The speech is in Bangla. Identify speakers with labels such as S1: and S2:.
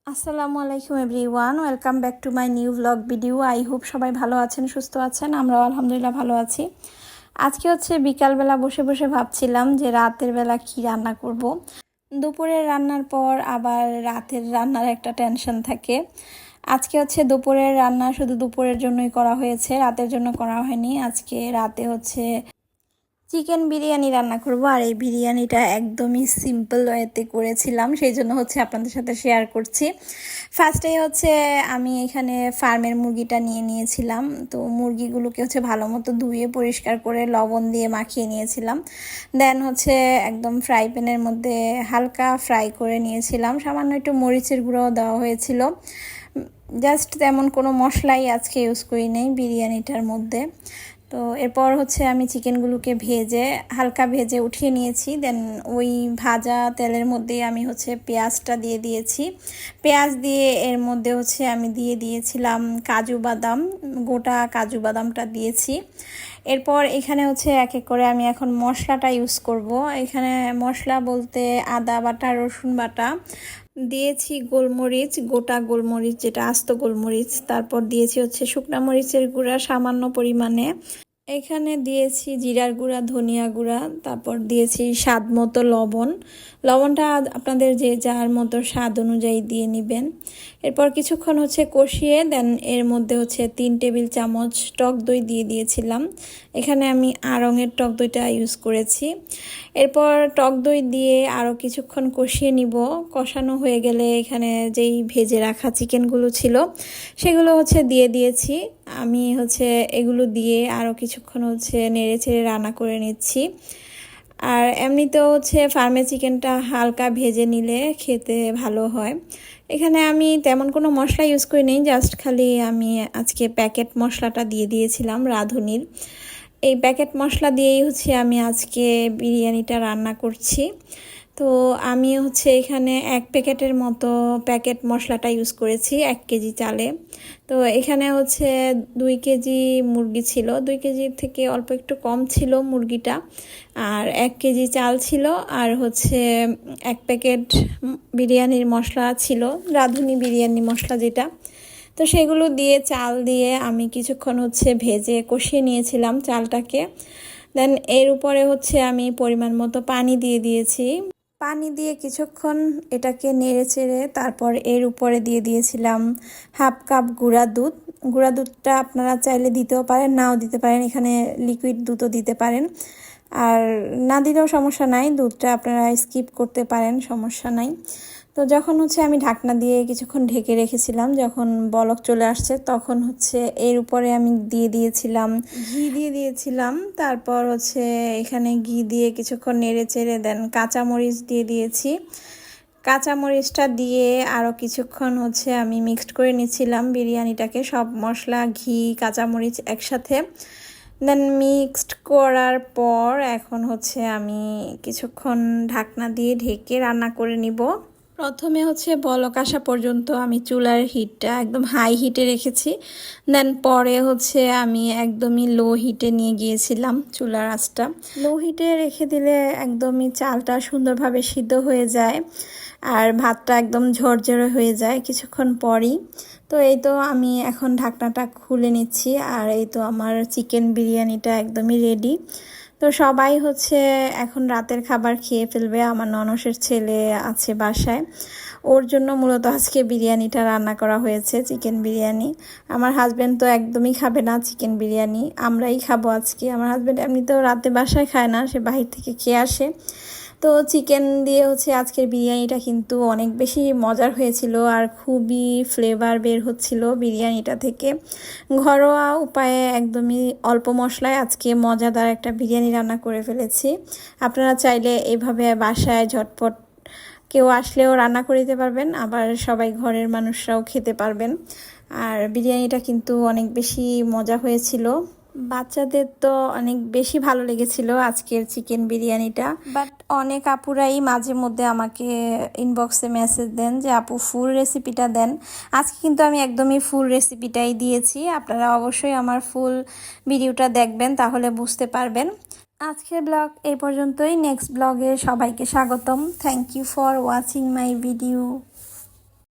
S1: আসসালামু আলাইকুম everyone, welcome back to my new blog video. I hope সবাই ভালো আছেন, সুস্থ আছেন। আমরাও আলহামদুলিল্লাহ ভালো আছি। আজকে হচ্ছে বিকালবেলা বসে বসে ভাবছিলাম যে রাতের বেলা কি রান্না করব। দুপুরের রান্নার পর আবার রাতের রান্নার একটা টেনশন থাকে। আজকে হচ্ছে দুপুরের রান্না শুধু দুপুরের জন্যই করা হয়েছে, রাতের জন্য করা হয়নি। আজকে রাতে হচ্ছে চিকেন বিরিয়ানি রান্না করব, আর এই বিরিয়ানিটা একদমই সিম্পল ওয়েতে করেছিলাম, সেই জন্য হচ্ছে আপনাদের সাথে শেয়ার করছি। ফার্স্টে হচ্ছে আমি এখানে ফার্মের মুরগিটা নিয়ে নিয়েছিলাম। তো মুরগিগুলোকে হচ্ছে ভালো মতো ধুয়ে পরিষ্কার করে লবণ দিয়ে মাখিয়ে নিয়েছিলাম। দেন হচ্ছে একদম ফ্রাই প্যানের মধ্যে হালকা ফ্রাই করে নিয়েছিলাম, সামান্য একটু মরিচের গুঁড়োও দেওয়া হয়েছিল। জাস্ট তেমন কোনো মশলাই আজকে ইউজ করি নেই বিরিয়ানিটার মধ্যে। তো এরপর হচ্ছে আমি চিকেনগুলোকে হালকা ভেজে উঠিয়ে নিয়েছি। দেন ওই ভাজা তেলের মধ্যেই আমি হচ্ছে পেঁয়াজটা দিয়ে দিয়েছি। পেঁয়াজ দিয়ে এর মধ্যে হচ্ছে আমি দিয়ে দিয়েছিলাম কাজু বাদাম, গোটা কাজু বাদামটা দিয়েছি। এরপর এখানে হচ্ছে এক এক করে আমি এখন মশলাটা ইউজ করব। এখানে মশলা বলতে আদা বাটা, রসুন বাটা দিয়েছি, গোলমরিচ, গোটা গোলমরিচ যেটা আস্ত গোলমরিচ, তারপর দিয়েছি হচ্ছে শুকনা মরিচের গুঁড়া সামান্য পরিমাণে, এখানে দিয়েছি জিরার গুঁড়া, ধনিয়া গুঁড়া, তারপর দিয়েছি স্বাদ মতো লবণ। লবণটা আপনাদের যে যার মতো স্বাদ অনুযায়ী দিয়ে নেবেন। এরপর কিছুক্ষণ হচ্ছে কষিয়ে দেন এর মধ্যে হচ্ছে 3 টেবিল চামচ টক দই দিয়ে দিয়েছিলাম। এখানে আমি আড়ঙের টক দইটা ইউজ করেছি। এরপর টক দই দিয়ে আরও কিছুক্ষণ কষিয়ে নিব। কষানো হয়ে গেলে এখানে যেই ভেজে রাখা চিকেনগুলো ছিল সেগুলো হচ্ছে দিয়ে দিয়েছি। আমি হচ্ছে এগুলো দিয়ে আরও কিছুক্ষণ হচ্ছে নেড়ে চেড়ে রান্না করে নিচ্ছি। আর এমনিতেও হচ্ছে ফার্মে চিকেনটা হালকা ভেজে নিলে খেতে ভালো হয়। এখানে আমি তেমন কোনো মশলা ইউজ করি নেই, জাস্ট খালি আমি আজকে প্যাকেট মশলাটা দিয়ে দিয়েছিলাম রাঁধুনির। এই প্যাকেট মশলা দিয়েই হচ্ছে আমি আজকে বিরিয়ানিটা রান্না করছি। তো আমি হচ্ছে এখানে 1 প্যাকেটের মতো প্যাকেট মশলাটা ইউজ করেছি 1 কেজি চালে। তো এখানে হচ্ছে 2 কেজি মুরগি ছিল, 2 কেজির থেকে অল্প একটু কম ছিল মুরগিটা, আর 1 কেজি চাল ছিল, আর হচ্ছে 1 প্যাকেট বিরিয়ানির মশলা ছিল, রাঁধুনি বিরিয়ানি মশলা যেটা। তো সেগুলো দিয়ে চাল দিয়ে আমি কিছুক্ষণ হচ্ছে ভেজে কষিয়ে নিয়েছিলাম চালটাকে। দেন এর উপরে হচ্ছে আমি পরিমাণ মতো পানি দিয়ে দিয়েছি। পানি দিয়ে কিছুক্ষণ এটাকে নেড়ে চেড়ে তারপর এর উপরে দিয়ে দিয়েছিলাম হাফ কাপ গুঁড়া দুধ। গুঁড়া দুধটা আপনারা চাইলে দিতেও পারেন, নাও দিতে পারেন, এখানে লিকুইড দুধও দিতে পারেন। আর না দিলেও সমস্যা নাই, দুধটা আপনারা স্কিপ করতে পারেন, সমস্যা নাই। তো যখন হচ্ছে আমি ঢাকনা দিয়ে কিছুক্ষণ ঢেকে রেখেছিলাম, যখন বলক চলে আসছে তখন হচ্ছে এর উপরে আমি দিয়ে দিয়েছিলাম। তারপর হচ্ছে এখানে ঘি দিয়ে কিছুক্ষণ নেড়ে চেড়ে দেন কাঁচামরিচ দিয়ে দিয়েছি। কাঁচামরিচটা দিয়ে আরও কিছুক্ষণ হচ্ছে আমি মিক্সড করে নিচ্ছিলাম বিরিয়ানিটাকে, সব মশলা, ঘি, কাঁচামরিচ একসাথে। দেন মিক্সড করার পর এখন হচ্ছে আমি কিছুক্ষণ ঢাকনা দিয়ে ঢেকে রান্না করে নিব। প্রথমে হচ্ছে বলক আসা পর্যন্ত আমি চুলার হিটটা একদম হাই হিটে রেখেছি। দেন পরে হচ্ছে আমি একদমই লো হিটে নিয়ে গিয়েছিলাম চুলার আঁচটা। লো হিটে রেখে দিলে একদমই চালটা সুন্দরভাবে সিদ্ধ হয়ে যায় আর ভাতটা একদম ঝরঝরে হয়ে যায় কিছুক্ষণ পরই। তো এই তো আমি এখন ঢাকনাটা খুলে নিচ্ছি, আর এই তো আমার চিকেন বিরিয়ানিটা একদমই রেডি। তো সবাই হচ্ছে এখন রাতের খাবার খেয়ে ফেলবে। আমার ননসের ছেলে আছে বাসায়, ওর জন্য মূলত আজকে বিরিয়ানিটা রান্না করা হয়েছে, চিকেন বিরিয়ানি। আমার হাজব্যান্ড তো একদমই খাবে না চিকেন বিরিয়ানি, আমরাই খাবো আজকে। আমার হাজব্যান্ড এমনিতেও রাতে বাসায় খায় না, সে বাহির থেকে খেয়ে আসে। তো চিকেন দিয়ে হচ্ছে আজকের বিরিয়ানিটা কিন্তু অনেক বেশি মজার হয়েছিল, আর খুবই ফ্লেভার বের হচ্ছিল বিরিয়ানিটা থেকে। ঘরোয়া উপায়ে একদমই অল্প মশলায় আজকে মজাদার একটা বিরিয়ানি রান্না করে ফেলেছি। আপনারা চাইলে এইভাবে বাসায় ঝটপট কেউ আসলেও রান্না করে দিতে পারবেন, আবার সবাই ঘরের মানুষরাও খেতে পারবেন। আর বিরিয়ানিটা কিন্তু অনেক বেশি মজা হয়েছিল, বাচ্চাদের তো অনেক বেশি ভালো লেগেছিল আজকের চিকেন বিরিয়ানিটা। বাট অনেক আপুরাই মাঝে মধ্যে আমাকে ইনবক্সে মেসেজ দেন যে আপু ফুল রেসিপিটা দেন। আজকে কিন্তু আমি একদমই ফুল রেসিপিটাই দিয়েছি, আপনারা অবশ্যই আমার ফুল ভিডিওটা দেখবেন, তাহলে বুঝতে পারবেন। আজকের ব্লগ এই পর্যন্তই, নেক্সট ব্লগে সবাইকে স্বাগতম। Thank you for watching my video.